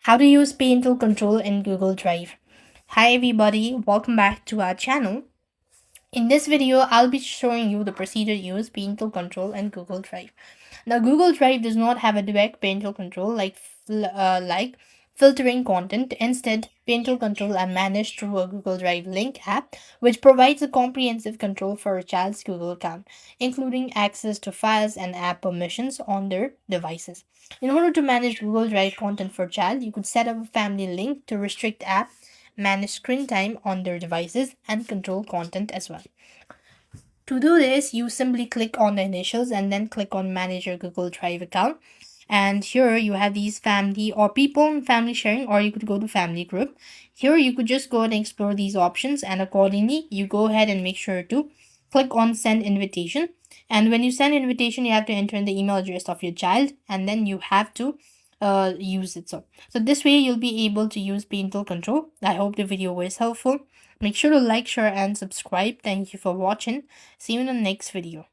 How to use Parental control in Google Drive. Hi everybody, welcome back to our channel. In this video, I'll be showing you the procedure to use parental control in Google Drive. Now, Google Drive does not have a direct parental control like filtering content. Instead, parental control are managed through a Google Drive link app, which provides a comprehensive control for a child's Google account, including access to files and app permissions on their devices. In order to manage Google Drive content for child, you could set up a family link to restrict app, manage screen time on their devices, and control content as well. To do this, you simply click on the initials and then click on Manage your Google Drive account. And here you have these family or people in family sharing, or you could go to family group. Here you could just go and explore these options, and accordingly, you go ahead and make sure to click on Send Invitation. And when you send invitation, you have to enter in the email address of your child, and then you have to use it. So this way you'll be able to use parental control. I hope the video was helpful. Make sure to like, share, and subscribe. Thank you for watching. See you in the next video.